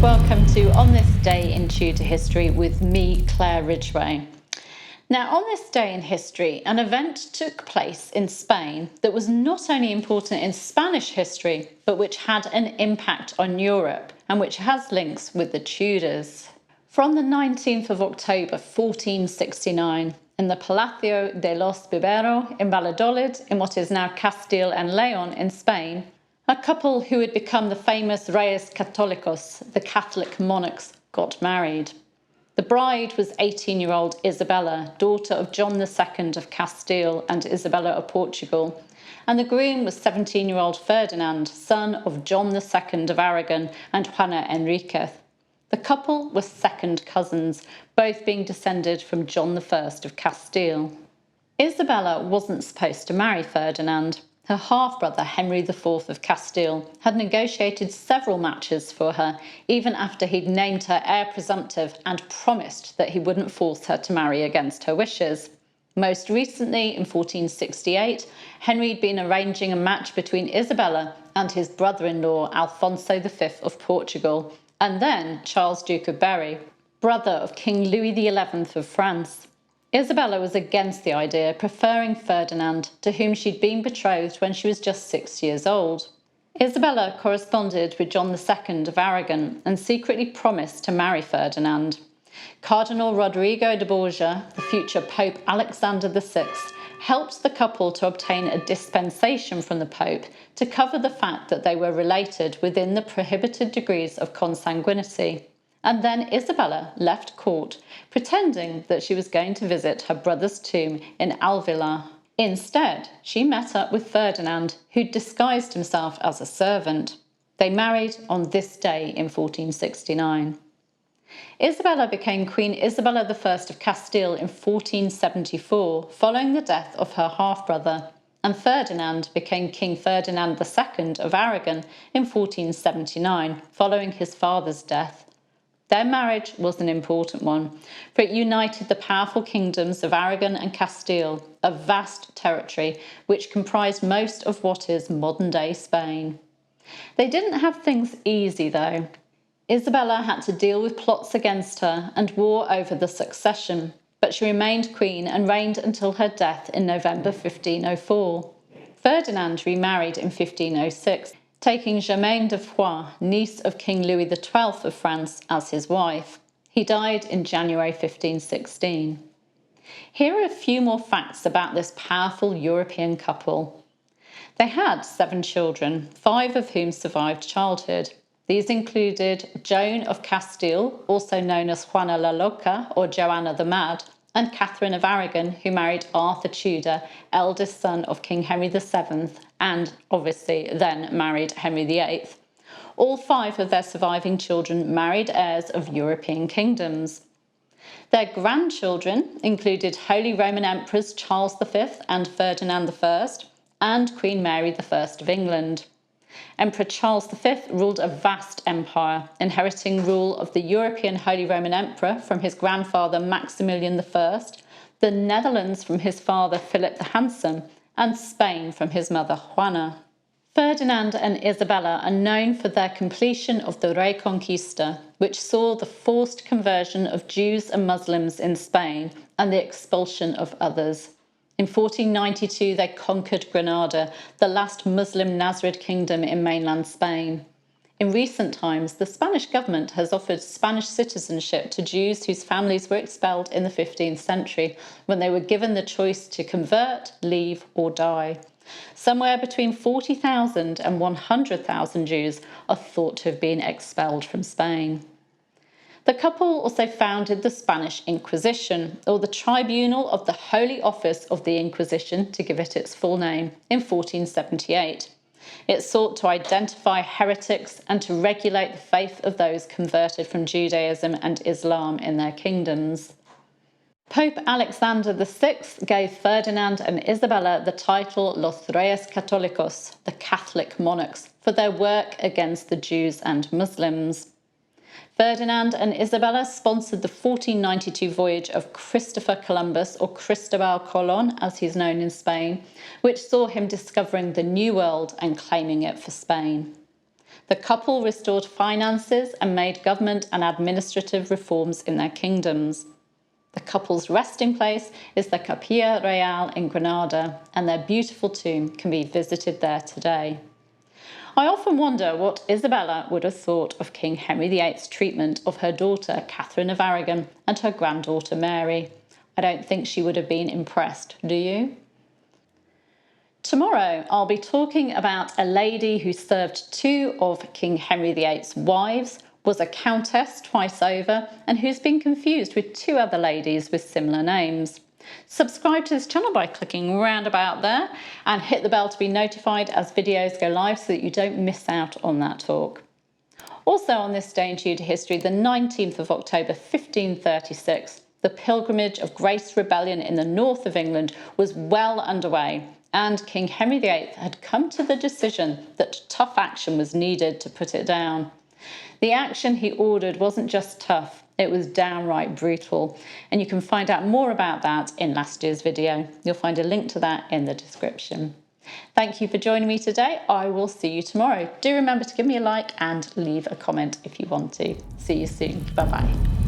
welcome to On This Day in Tudor History with me, Claire Ridgway. Now, on this day in history, an event took place in Spain that was not only important in Spanish history, but which had an impact on Europe and which has links with the Tudors. From the 19th of October 1469, in the Palacio de los Bibero in Valladolid, in what is now Castile and Leon in Spain, a couple who had become the famous Reyes Católicos, the Catholic Monarchs, got married. The bride was 18-year-old Isabella, daughter of John II of Castile and Isabella of Portugal, and the groom was 17-year-old Ferdinand, son of John II of Aragon and Juana Enriquez. The couple were second cousins, both being descended from John I of Castile. Isabella wasn't supposed to marry Ferdinand. Her half-brother, Henry IV of Castile, had negotiated several matches for her, even after he'd named her heir presumptive and promised that he wouldn't force her to marry against her wishes. Most recently, in 1468, Henry had been arranging a match between Isabella and his brother-in-law, Alfonso V of Portugal, and then Charles, Duke of Berry, brother of King Louis XI of France. Isabella was against the idea, preferring Ferdinand, to whom she'd been betrothed when she was just 6 years old. Isabella corresponded with John II of Aragon and secretly promised to marry Ferdinand. Cardinal Rodrigo de Borgia, the future Pope Alexander VI, helped the couple to obtain a dispensation from the Pope to cover the fact that they were related within the prohibited degrees of consanguinity. And then Isabella left court, pretending that she was going to visit her brother's tomb in Alvilà. Instead, she met up with Ferdinand, who'd disguised himself as a servant. They married on this day in 1469. Isabella became Queen Isabella I of Castile in 1474, following the death of her half-brother, and Ferdinand became King Ferdinand II of Aragon in 1479, following his father's death. Their marriage was an important one, for it united the powerful kingdoms of Aragon and Castile, a vast territory which comprised most of what is modern-day Spain. They didn't have things easy, though. Isabella had to deal with plots against her and war over the succession, but she remained queen and reigned until her death in November 1504. Ferdinand remarried in 1506, taking Germaine de Foix, niece of King Louis XII of France, as his wife. He died in January 1516. Here are a few more facts about this powerful European couple. They had 7 children, 5 of whom survived childhood. These included Joan of Castile, also known as Juana la Loca or Joanna the Mad, and Catherine of Aragon, who married Arthur Tudor, eldest son of King Henry VII, and obviously then married Henry VIII. All 5 of their surviving children married heirs of European kingdoms. Their grandchildren included Holy Roman Emperors Charles V and Ferdinand I, and Queen Mary I of England. Emperor Charles V ruled a vast empire, inheriting rule of the European Holy Roman Emperor from his grandfather Maximilian I, the Netherlands from his father Philip the Handsome, and Spain from his mother Juana. Ferdinand and Isabella are known for their completion of the Reconquista, which saw the forced conversion of Jews and Muslims in Spain and the expulsion of others. In 1492, they conquered Granada, the last Muslim Nasrid kingdom in mainland Spain. In recent times, the Spanish government has offered Spanish citizenship to Jews whose families were expelled in the 15th century, when they were given the choice to convert, leave, or die. Somewhere between 40,000 and 100,000 Jews are thought to have been expelled from Spain. The couple also founded the Spanish Inquisition, or the Tribunal of the Holy Office of the Inquisition, to give it its full name, in 1478. It sought to identify heretics and to regulate the faith of those converted from Judaism and Islam in their kingdoms. Pope Alexander VI gave Ferdinand and Isabella the title Los Reyes Católicos, the Catholic Monarchs, for their work against the Jews and Muslims. Ferdinand and Isabella sponsored the 1492 voyage of Christopher Columbus, or Cristobal Colon as he's known in Spain, which saw him discovering the New World and claiming it for Spain. The couple restored finances and made government and administrative reforms in their kingdoms. The couple's resting place is the Capilla Real in Granada, and their beautiful tomb can be visited there today. I often wonder what Isabella would have thought of King Henry VIII's treatment of her daughter Catherine of Aragon and her granddaughter Mary. I don't think she would have been impressed, do you? Tomorrow I'll be talking about a lady who served two of King Henry VIII's wives, was a countess twice over, and who's been confused with two other ladies with similar names. Subscribe to this channel by clicking round about there and hit the bell to be notified as videos go live so that you don't miss out on that talk. Also on this day in Tudor history, the 19th of October 1536, the Pilgrimage of Grace Rebellion in the north of England was well underway, and King Henry VIII had come to the decision that tough action was needed to put it down. The action he ordered wasn't just tough, it was downright brutal, and you can find out more about that in last year's video. You'll find a link to that in the description. Thank you for joining me today. I will see you tomorrow. Do remember to give me a like and leave a comment if you want to. See you soon. Bye-bye.